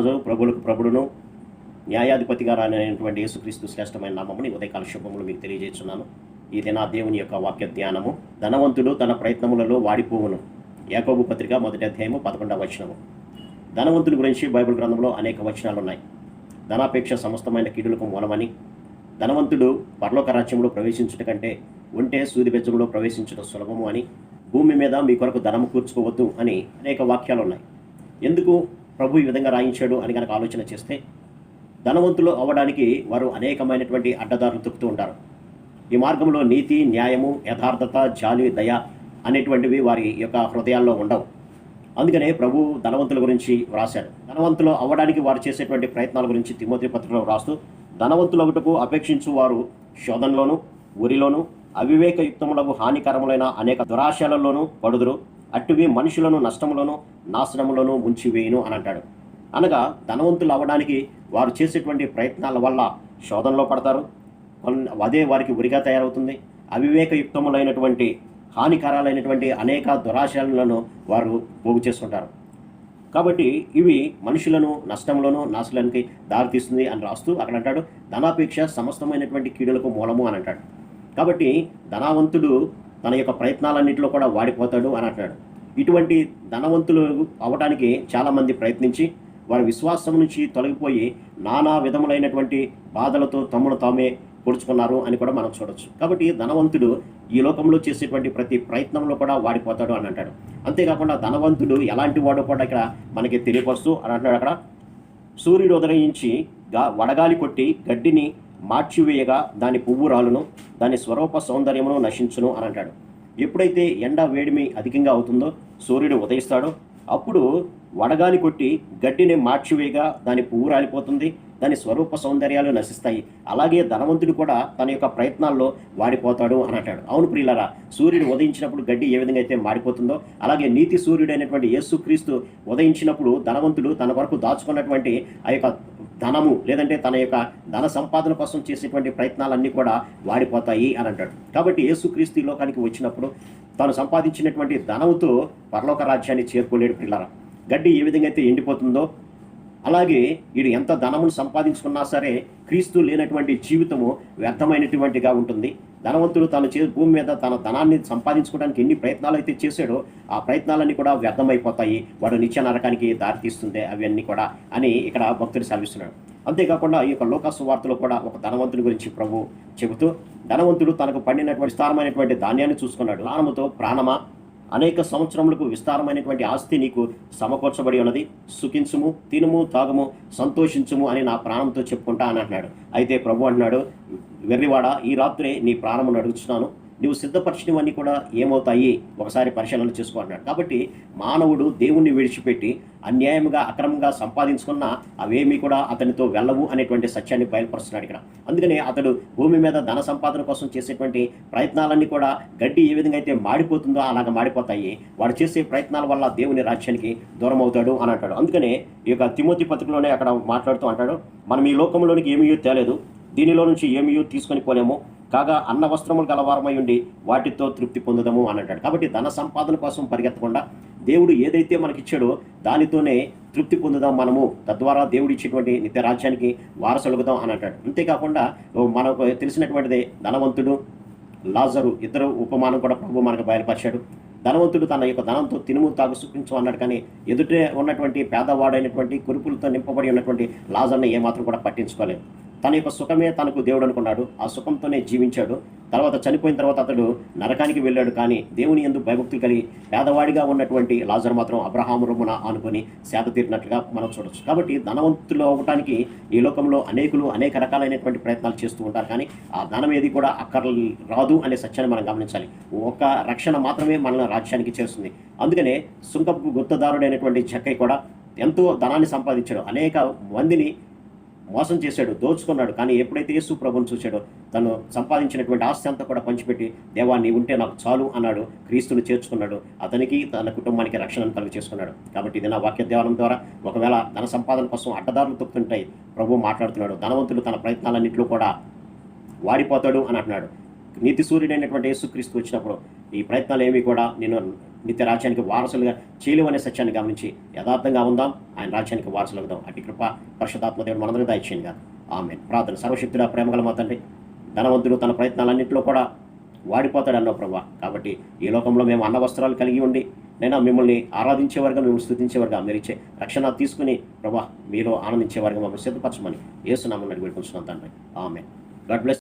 రాజు ప్రభులకు ప్రభుడును న్యాయాధిపతిగా రానైనటువంటి యేసుక్రీస్తు శ్రేష్టమైన నామముని ఉదయకాల శుభములు మీకు తెలియజేస్తున్నాను. ఈ దిన దేవుని యొక్క వాక్య ధ్యానము. ధనవంతుడు తన ప్రయత్నములలో వాడిపోవును. యాకోబు పత్రిక 1వ అధ్యాయము 11వ వచనము. ధనవంతుని గురించి బైబిల్ గ్రంథంలో అనేక వచనాలు ఉన్నాయి. ధనాపేక్ష సమస్తమైన కీడులకు మూలమని, ధనవంతుడు పరలోక రాజ్యంలో ప్రవేశించుట కంటే ఉంటే సూది బెజ్జంలో ప్రవేశించడం సులభము అని, భూమి మీద మీ కొరకు ధనము కూర్చుకోవద్దు అని అనేక వాక్యాలు ఉన్నాయి. ఎందుకు ప్రభు ఈ విధంగా రాయించాడు అని కనుక ఆలోచన చేస్తే, ధనవంతులు అవ్వడానికి వారు అనేకమైనటువంటి అడ్డదారులు తొక్కుతూ ఉంటారు. ఈ మార్గంలో నీతి, న్యాయము, యథార్థత, జాలి, దయ అనేటువంటివి వారి యొక్క హృదయాల్లో ఉండవు. అందుకనే ప్రభు ధనవంతుల గురించి వ్రాశాడు. ధనవంతులు అవ్వడానికి వారు చేసేటువంటి ప్రయత్నాల గురించి తిమోతి పత్రికలో వ్రాస్తూ, ధనవంతులగుటకు అపేక్షించు వారు శోధనలోను, ఉరిలోను, అవివేకయుక్తములకు హానికరములైన అనేక దురాశయాలలోనూ పడుదురు. అట్టువి మనుషులను నష్టములను, నాశనములను ముంచివేయును అని అంటాడు. అనగా ధనవంతులు అవ్వడానికి వారు చేసేటువంటి ప్రయత్నాల వల్ల శోధనలో పడతారు. అదే వారికి ఉరిగా తయారవుతుంది. అవివేకయుక్తములైనటువంటి హానికరాలైనటువంటి అనేక దురాశయాలను వారు పోగు చేసుకుంటారు. కాబట్టి ఇవి మనుషులను నష్టంలోనూ నాశనానికి దారితీస్తుంది అని రాస్తూ అక్కడ అంటాడు, ధనాపేక్ష సమస్తమైనటువంటి కీడులకు మూలము అని అంటాడు. కాబట్టి ధనవంతుడు తన యొక్క ప్రయత్నాలన్నింటిలో కూడా వాడిపోతాడు అని అంటాడు. ఇటువంటి ధనవంతులు అవ్వడానికి చాలామంది ప్రయత్నించి వారి విశ్వాసం నుంచి తొలగిపోయి నానా విధములైనటువంటి బాధలతో తమను తామే పొడుచుకున్నారు అని కూడా మనం చూడొచ్చు. కాబట్టి ధనవంతుడు ఈ లోకంలో చేసేటువంటి ప్రతి ప్రయత్నంలో కూడా వాడిపోతాడు అని అంటాడు. అంతేకాకుండా ధనవంతుడు ఎలాంటి వాడో కూడా ఇక్కడ మనకి తెలియపరుస్తూ అని అంటాడు. అక్కడ సూర్యుడు ఉదయించి వడగాలి కొట్టి గడ్డిని మార్చివేయగా దాని పువ్వు రాలును, దాని స్వరూప సౌందర్యమును నశించును అని అంటాడు. ఎప్పుడైతే ఎండ వేడిమి అధికంగా అవుతుందో సూర్యుడు ఉదయిస్తాడో అప్పుడు వడగాలి కొట్టి గడ్డిని మార్చివేయగా దాని పువ్వు రాలిపోతుంది, దాని స్వరూప సౌందర్యాలు నశిస్తాయి. అలాగే ధనవంతుడు కూడా తన యొక్క ప్రయత్నాల్లో వాడిపోతాడు అని అంటాడు. అవును ప్రియులారా, సూర్యుడు ఉదయించినప్పుడు గడ్డి ఏ విధంగా అయితే మాడిపోతుందో అలాగే నీతి సూర్యుడైనటువంటి యేసుక్రీస్తు ఉదయించినప్పుడు ధనవంతుడు తన వరకు దాచుకున్నటువంటి ఆ యొక్క ధనము లేదంటే తన యొక్క ధన సంపాదన కోసం చేసేటువంటి ప్రయత్నాలన్నీ కూడా వాడిపోతాయి అని అంటాడు. కాబట్టి యేసుక్రీస్తు ఈ లోకానికి వచ్చినప్పుడు తాను సంపాదించినటువంటి ధనముతో పరలోక రాజ్యాన్ని చేరుకోలేడు ప్రియులారా. గడ్డి ఏ విధంగా అయితే ఎండిపోతుందో అలాగే వీడు ఎంత ధనమును సంపాదించుకున్నా సరే క్రీస్తు లేనటువంటి జీవితము వ్యర్థమైనటువంటిగా ఉంటుంది. ధనవంతుడు తన భూమి మీద తన ధనాన్ని సంపాదించుకోవడానికి ఎన్ని ప్రయత్నాలు అయితే చేశాడో ఆ ప్రయత్నాలన్నీ కూడా వ్యర్థమైపోతాయి. వాడు నిత్య నరకానికి దారితీస్తుంది అవన్నీ కూడా అని ఇక్కడ భక్తుడు సెలవిస్తున్నాడు. అంతేకాకుండా ఈ యొక్క లోకాసు వార్తలో కూడా ఒక ధనవంతుడి గురించి ప్రభు చెబుతూ, ధనవంతుడు తనకు పండినటువంటి విస్తారమైనటువంటి ధాన్యాన్ని చూసుకున్నాడు. ప్రాణముతో ప్రాణమా, అనేక సంవత్సరములకు విస్తారమైనటువంటి ఆస్తి నీకు సమకూర్చబడి ఉన్నది, సుఖించుము, తినుము, తాగుము, సంతోషించుము అని నా ప్రాణంతో చెప్పుకుంటా అని అంటున్నాడు. అయితే ప్రభు అంటున్నాడు, వెర్రివాడా, ఈ రాత్రే నీ ప్రాణమును అడుగుతున్నాను, నువ్వు సిద్ధపరిచినవన్నీ కూడా ఏమవుతాయి ఒకసారి పరిశీలన చేసుకో అన్నాడు. కాబట్టి మానవుడు దేవుణ్ణి విడిచిపెట్టి అన్యాయంగా అక్రమంగా సంపాదించుకున్న అవేమీ కూడా అతనితో వెళ్ళవు అనేటువంటి సత్యాన్ని బయలుపరుస్తున్నాడు ఇక్కడ. అందుకనే అతడు భూమి మీద ధన సంపాదన కోసం చేసేటువంటి ప్రయత్నాలన్నీ కూడా గడ్డి ఏ విధంగా అయితే మాడిపోతుందో అలాగ మాడిపోతాయి. వాడు చేసే ప్రయత్నాల వల్ల దేవుని రాజ్యానికి దూరం అవుతాడు అని అంటాడు. అందుకనే ఈ యొక్క తిమోతి పత్రికలోనే అక్కడ మాట్లాడుతూ అంటాడు, మనం ఈ లోకంలోనికి ఏమీ తేలేదు, దీనిలో నుంచి ఏమీ తీసుకొని పోలేము, కాగా అన్న వస్త్రములు గలవారమై ఉండి వాటితో తృప్తి పొందుదాము అని అంటాడు. కాబట్టి ధన సంపాదన కోసం పరిగెత్తకుండా దేవుడు ఏదైతే మనకిచ్చాడో దానితోనే తృప్తి పొందుదాం మనము, తద్వారా దేవుడు ఇచ్చేటువంటి నిత్య రాజ్యానికి వారసులుగుదాం అని అంటాడు. అంతేకాకుండా మనకు తెలిసినటువంటిదే ధనవంతుడు, లాజరు ఇద్దరు ఉపమానం కూడా ప్రభు మనకు బయలుపరిచాడు. ధనవంతుడు తన యొక్క ధనంతో తినుము, తాగు, సుఖించు అన్నాడు. కానీ ఎదుటే ఉన్నటువంటి పేదవాడైనటువంటి కురుపులతో నింపబడి ఉన్నటువంటి లాజర్ని ఏమాత్రం కూడా పట్టించుకోలేదు. తన యొక్క సుఖమే తనకు దేవుడు అనుకున్నాడు. ఆ సుఖంతోనే జీవించాడు. తర్వాత చనిపోయిన తర్వాత అతడు నరకానికి వెళ్ళాడు. కానీ దేవుని యందు భయభక్తులు కలిగి పేదవాడిగా ఉన్నటువంటి లాజరు మాత్రం అబ్రహాము రొమ్మున ఆనుకొని సేద తీరినట్లుగా మనం చూడొచ్చు. కాబట్టి ధనవంతులు అవ్వడానికి ఈ లోకంలో అనేక రకాలైనటువంటి ప్రయత్నాలు చేస్తూ ఉంటారు. కానీ ఆ ధనం ఏది కూడా రాదు అనే సత్యాన్ని మనం గమనించాలి. ఒక రక్షణ మాత్రమే మన రాజ్యానికి చేస్తుంది. అందుకనే సుంకపు గుత్తదారుడైనటువంటి జక్కయ్య కూడా ఎంతో ధనాన్ని సంపాదించాడు, అనేక మందిని మోసం చేశాడు, దోచుకున్నాడు. కానీ ఎప్పుడైతే యేసు ప్రభువును చూశాడో తను సంపాదించినటువంటి ఆస్తి అంతా కూడా పంచిపెట్టి, దేవా నీ ఉంటే నాకు చాలు అన్నాడు. క్రీస్తుని చేర్చుకున్నాడు. అతనికి తన కుటుంబానికి రక్షణను కలుగు చేసుకున్నాడు. కాబట్టి ఇది నా వాక్య ధ్యానం ద్వారా ఒకవేళ ధన సంపాదన కోసం అడ్డదారులు తొక్కుతుంటాయి ప్రభు మాట్లాడుతున్నాడు. ధనవంతుడు తన ప్రయత్నాలన్నింటిలో కూడా వాడిపోతాడు అని అంటున్నాడు. నీతి సూర్యుడైనటువంటి యేసుక్రీస్తు వచ్చినప్పుడు ఈ ప్రయత్నాలు ఏవి కూడా నేను నిత్య రాజ్యానికి వారసులుగా చేయలేవనే సత్యాన్ని గమనించి యథార్థంగా ఉందాం, ఆయన రాజ్యానికి వారసులు అవుదాం. అటు కృప పరిశుద్ధాత్మ దేవుడు మనందరికీ దయచేయండి గాక. ఆమేన్. ప్రార్థన. సర్వశక్తుడా ప్రేమగల మా తండ్రి, ధనవంతుడు తన ప్రయత్నాలన్నింటిలో కూడా వాడిపోతాడు అన్నావు ప్రభా. కాబట్టి ఈ లోకంలో మేము అన్న వస్త్రాలు కలిగి ఉండి నేను మిమ్మల్ని ఆరాధించేవారుగా, మిమ్మల్ని స్తుతించేవారుగా, మీరు ఇచ్చే రక్షణ తీసుకుని ప్రభా మీరు ఆనందించేవారుగా మమ్మల్ని సిద్ధపరచమని యేసు నామమున అడిగి వేడుకుంటున్నాం తండ్రి. ఆమేన్. God bless.